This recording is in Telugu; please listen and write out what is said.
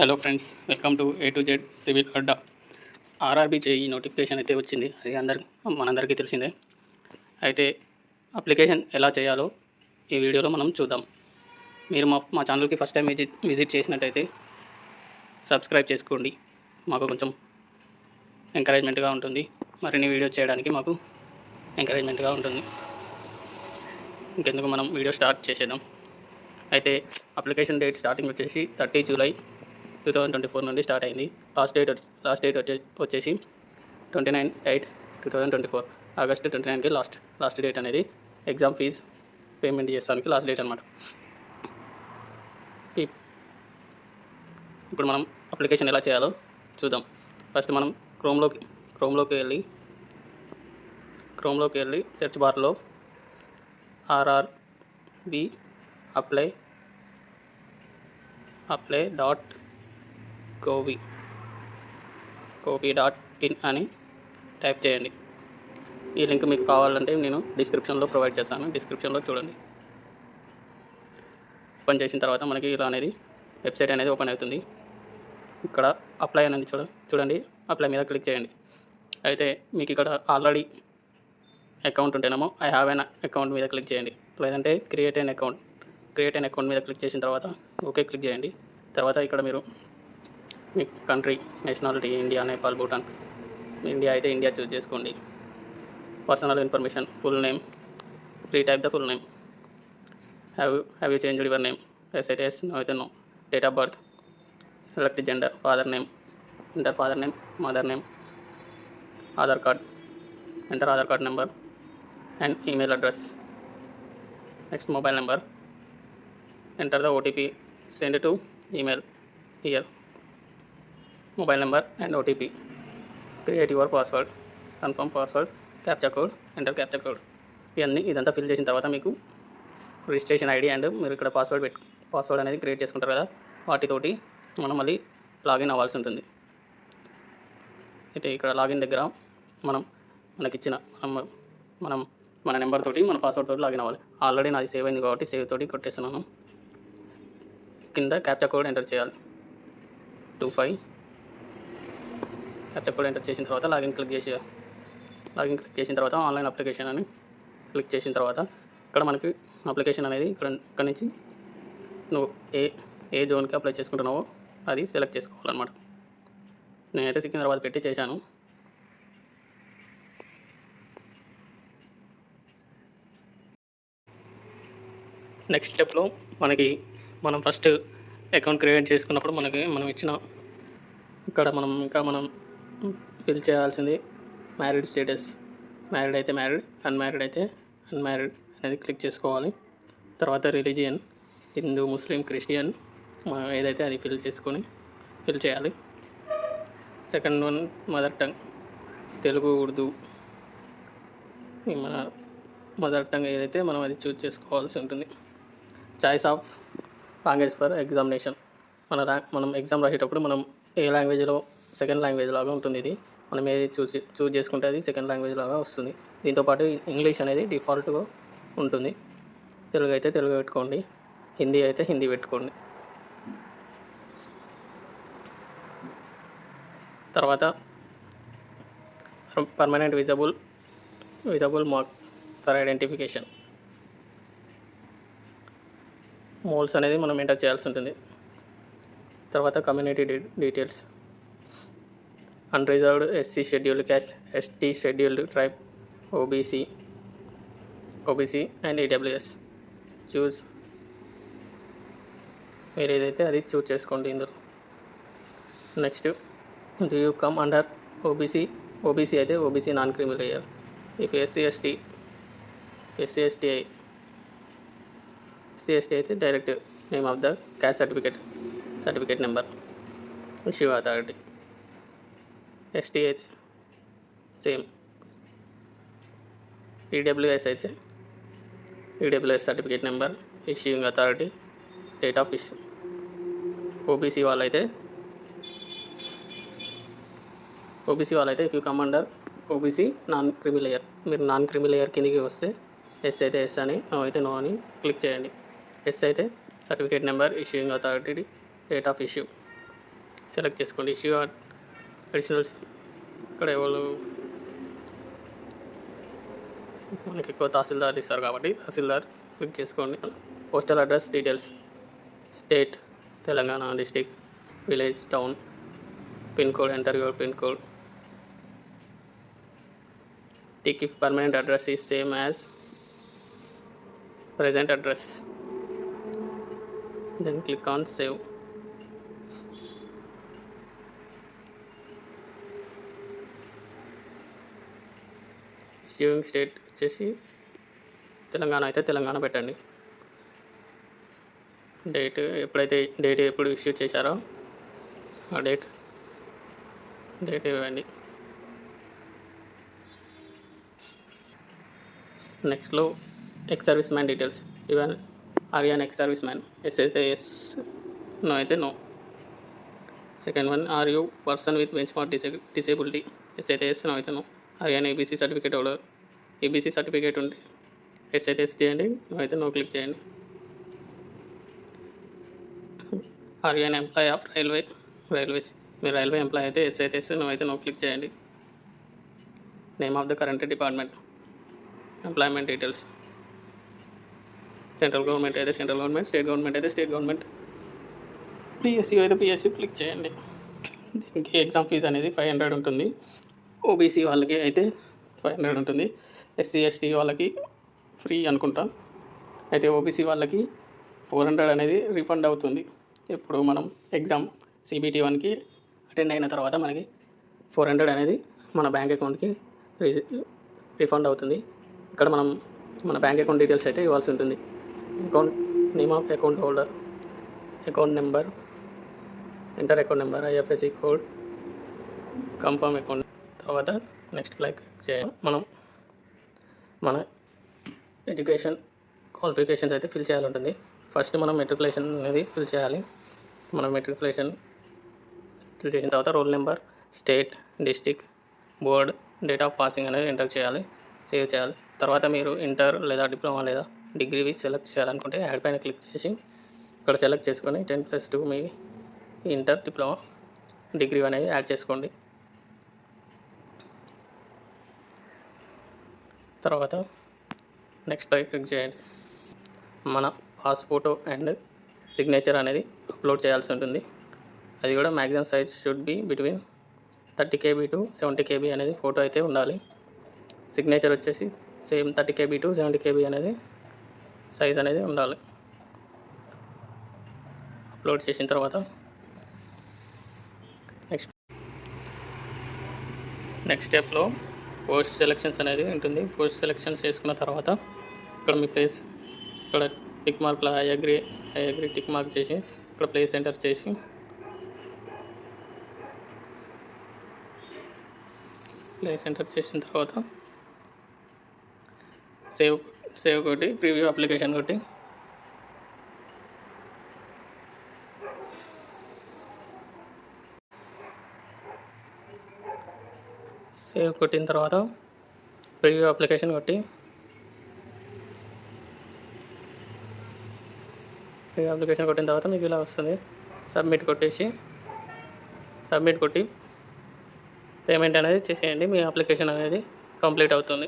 Hello friends, welcome to A to Z civil Adda. RRB JEE notification అయితే వచ్చింది. అది మనందరికీ తెలిసిందే. అయితే అప్లికేషన్ ఎలా చేయాలో ఈ వీడియోలో మనం చూద్దాం. మీరు మా ఛానల్కి ఫస్ట్ టైం విజిట్ చేసినట్టయితే సబ్స్క్రైబ్ చేసుకోండి. మాకు కొంచెం ఎంకరేజ్మెంట్గా ఉంటుంది. మరిన్ని వీడియోస్ చేయడానికి మాకు ఎంకరేజ్మెంట్గా ఉంటుంది. ఇంకెందుకు మనం వీడియో స్టార్ట్ చేసేద్దాం. అయితే అప్లికేషన్ డేట్ స్టార్టింగ్ వచ్చేసి 30 జూలై 2024 నుండి స్టార్ట్ అయింది. లాస్ట్ డేట్ వచ్చేసి 29/8/2024 ఆగస్ట్ 29కి లాస్ట్ డేట్ అనేది ఎగ్జామ్ ఫీజ్ పేమెంట్ చేస్తానికి లాస్ట్ డేట్ అనమాట. ఇప్పుడు మనం అప్లికేషన్ ఎలా చేయాలో చూద్దాం. ఫస్ట్ మనం క్రోమ్లోకి వెళ్ళి సెర్చ్ బార్లో RRB apply.govi.in అని టైప్ చేయండి. ఈ లింక్ మీకు కావాలంటే నేను డిస్క్రిప్షన్లో ప్రొవైడ్ చేస్తాను. డిస్క్రిప్షన్లో చూడండి. ఓపెన్ చేసిన తర్వాత మనకి ఇలా అనేది వెబ్సైట్ అనేది ఓపెన్ అవుతుంది. ఇక్కడ అప్లై అనేది చూడండి. అప్లై మీద క్లిక్ చేయండి. అయితే మీకు ఇక్కడ ఆల్రెడీ అకౌంట్ ఉంటేనేమో ఐ హ్యావ్ ఎన్ అకౌంట్ మీద క్లిక్ చేయండి. లేదంటే క్రియేట్ ఎన్ అకౌంట్ మీద క్లిక్ చేసిన తర్వాత ఓకే క్లిక్ చేయండి. తర్వాత ఇక్కడ మీరు మీ country nationality India, Nepal, Bhutan. India అయితే ఇండియా చూస్ చేసుకోండి. Personal information, full name, retype the full name. Have you changed your name? Yes అయితే ఎస్, నో అయితే no. Date of birth, select gender, father name, enter father name, mother name, Aadhaar card, enter Aadhaar card number and email address. Next mobile number, enter the OTP, send to email here. Mobile number and OTP. Create your password, confirm password, captcha code, enter captcha code. ఇదంతా ఫిల్ చేసిన తర్వాత మీకు రిజిస్ట్రేషన్ ఐడి అండ్ మీరు ఇక్కడ పాస్వర్డ్ అనేది క్రియేట్ చేసుకుంటారు కదా, వాటితోటి మనం మళ్ళీ లాగిన్ అవ్వాల్సి ఉంటుంది. అయితే ఇక్కడ లాగిన్ దగ్గర మనకిచ్చిన మన నెంబర్ తోటి మన పాస్వర్డ్ తోటి లాగిన్ అవ్వాలి. ఆల్రెడీ నాది సేవ్ అయింది కాబట్టి సేవ్ తోటి కొట్టేస్తున్నాను. కింద క్యాప్చా కోడ్ ఎంటర్ చేయాలి. 25 క్యాప్చా కోడ్ ఎంటర్ చేసిన తర్వాత లాగిన్ క్లిక్ చేసిన తర్వాత ఆన్లైన్ అప్లికేషన్ అని క్లిక్ చేసిన తర్వాత ఇక్కడ మనకి అప్లికేషన్ అనేది ఇక్కడ నుంచి నువ్వు ఏ జోన్కి అప్లై చేసుకుంటున్నావో అది సెలెక్ట్ చేసుకోవాలన్నమాట. నేనైతే సికింద్రాబాద్ పెట్టి చేశాను. నెక్స్ట్ స్టెప్లో మనం ఫస్ట్ అకౌంట్ క్రియేట్ చేసుకున్నప్పుడు మనం ఇచ్చిన ఇక్కడ మనం ఫిల్ చేయాల్సింది మ్యారీడ్ స్టేటస్. మ్యారీడ్ అయితే మ్యారీడ్, అన్మ్యారీడ్ అయితే అన్మ్యారీడ్ అనేది క్లిక్ చేసుకోవాలి. తర్వాత రిలీజియన్, హిందూ, ముస్లిం, క్రిస్టియన్ ఏదైతే అది ఫిల్ చేయాలి. Second one mother tongue, Telugu, Urdu. మన మదర్ టంగ్ ఏదైతే మనం అది చూస్ చేసుకోవాల్సి ఉంటుంది. Choice of language for examination, మనం ఎగ్జామ్ రాసేటప్పుడు మనం ఏ లాంగ్వేజ్లో సెకండ్ లాంగ్వేజ్ లాగా ఉంటుంది. ఇది మనం ఏది చూస్ చేసుకుంటే అది సెకండ్ లాంగ్వేజ్ లాగా వస్తుంది. దీంతోపాటు ఇంగ్లీష్ అనేది డిఫాల్ట్గా ఉంటుంది. తెలుగు అయితే తెలుగు పెట్టుకోండి, హిందీ అయితే హిందీ పెట్టుకోండి. తర్వాత permanent visible mark for identification, moles అనేది మనం ఎంటర్ చేయాల్సి ఉంటుంది. తర్వాత community details, unreserved, SC scheduled caste, ST scheduled tribe, OBC and EWS చూస్. మీరు ఏదైతే అది చూస్ చేసుకోండి ఇందులో. Next, do you come under OBC అయితే OBC నాన్ క్రిమి లేయర్. ఇఫ్ SC ST అయితే direct name of the cast certificate number, issue authority. ST అయితే సేమ్. EWS అయితే EWS certificate number, issuing authority, date of issue. OBC వాళ్ళైతే if you come under OBC non క్రిమి లేయర్, మీరు నాన్ క్రిమి లేయర్ కిందికి వస్తే ఎస్ అయితే ఎస్ అని, నో అయితే నో అని క్లిక్ చేయండి. ఎస్ అయితే certificate number, issuing authority, date of issue. Select చేసుకోండి. ఇష్యూ అడిషనల్ ఇక్కడ ఎవరు మనకి ఎక్కువ తహసీల్దార్ ఇస్తారు కాబట్టి తహసీల్దార్ క్లిక్ చేసుకోండి. Postal address details, state Telangana, district, village, town, pin code, enter your pin code. Tick if permanent address is same as present address, then click on save. Issuing state వచ్చేసి తెలంగాణ అయితే తెలంగాణ పెట్టండి. డేట్ ఎప్పుడు ఇష్యూ చేశారో ఆ డేట్ ఇవ్వండి. నెక్స్ట్లో ex serviceman details. Even are you an ex serviceman? Yes అయితే ఎస్, నో అయితే no. Second one, are you person with benchmark disability? Yes అయితే ఎస్, నో అయితే no. Are you an ABC certificate holder? ABC certificate ఉంటే ఎస్ అయితే ఎస్ చేయండి, నో అయితే నో క్లిక్ చేయండి. Are you an employee of railways? మీరు రైల్వే ఎంప్లాయ్ అయితే ఎస్ అయితే ఎస్, నో అయితే నో క్లిక్ చేయండి. Name of the current department, employment details. Central government అయితే సెంట్రల్ గవర్నమెంట్, స్టేట్ గవర్నమెంట్ అయితే స్టేట్ గవర్నమెంట్, పిఎస్యూ అయితే పిఎస్యూ క్లిక్ చేయండి. దీనికి ఎగ్జామ్ ఫీజు అనేది 500 ఉంటుంది. ఓబీసీ వాళ్ళకి అయితే 500 ఉంటుంది. ఎస్సీ ఎస్టీ వాళ్ళకి ఫ్రీ అనుకుంటా. అయితే ఓబీసీ వాళ్ళకి 400 అనేది రిఫండ్ అవుతుంది. ఇప్పుడు మనం ఎగ్జామ్ CBT 1కి అటెండ్ అయిన తర్వాత మనకి 400 అనేది మన బ్యాంక్ అకౌంట్కి రిఫండ్ అవుతుంది. ఇక్కడ మనం మన బ్యాంక్ అకౌంట్ డీటెయిల్స్ అయితే ఇవ్వాల్సి ఉంటుంది. Account name of account holder, account number, enter account number, IFSC code, confirm account. తర్వాత నెక్స్ట్ క్లిక్ చేయాలి. మనం మన ఎడ్యుకేషన్ క్వాలిఫికేషన్స్ అయితే ఫిల్ చేయాలి ఉంటుంది. ఫస్ట్ మనం మెట్రికులేషన్ అనేది ఫిల్ చేయాలి. మనం మెట్రికులేషన్ ఫిల్ చేసిన తర్వాత roll number, state, district, board, date of passing అనేది ఎంటర్ చేయాలి, సేవ్ చేయాలి. తర్వాత మీరు ఇంటర్ లేదా డిప్లొమా లేదా డిగ్రీ సెలెక్ట్ చేయాలనుకుంటే యాడ్ పైన క్లిక్ చేసి ఇక్కడ సెలెక్ట్ చేసుకొని 10+2 మీ ఇంటర్, డిప్లొమా, డిగ్రీ అనేది యాడ్ చేసుకోండి. తర్వాత నెక్స్ట్ పై క్లిక్ చేయండి. మన పాస్ ఫోటో అండ్ సిగ్నేచర్ అనేది అప్లోడ్ చేయాల్సి ఉంటుంది. అది కూడా maximum size should be between 30 KB to 70 KB అనేది ఫోటో అయితే ఉండాలి. సిగ్నేచర్ వచ్చేసి సేమ్ 30 KB to 70 KB అనేది సైజ్ అనేది ఉండాలి. అప్లోడ్ చేసిన తర్వాత నెక్స్ట్ స్టెప్లో పోస్ట్ సెలెక్షన్స్ అనేది ఉంటుంది. పోస్ట్ సెలెక్షన్ చేసుకున్న తర్వాత ఇక్కడ మీ ప్లేస్, ఇక్కడ టిక్ మార్క్లో ఐ అగ్రీ టిక్ మార్క్ చేసి ఇక్కడ ప్లేస్ ఎంటర్ చేసి చేసిన తర్వాత సేవ్ కొట్టి ప్రివ్యూ అప్లికేషన్ కొట్టి సేవ్ కొట్టిన తర్వాత ప్రివ్యూ అప్లికేషన్ కొట్టి కొట్టిన తర్వాత మీకు ఇలా వస్తుంది. సబ్మిట్ కొట్టి పేమెంట్ అనేది చేసేయండి. మీ అప్లికేషన్ అనేది కంప్లీట్ అవుతుంది.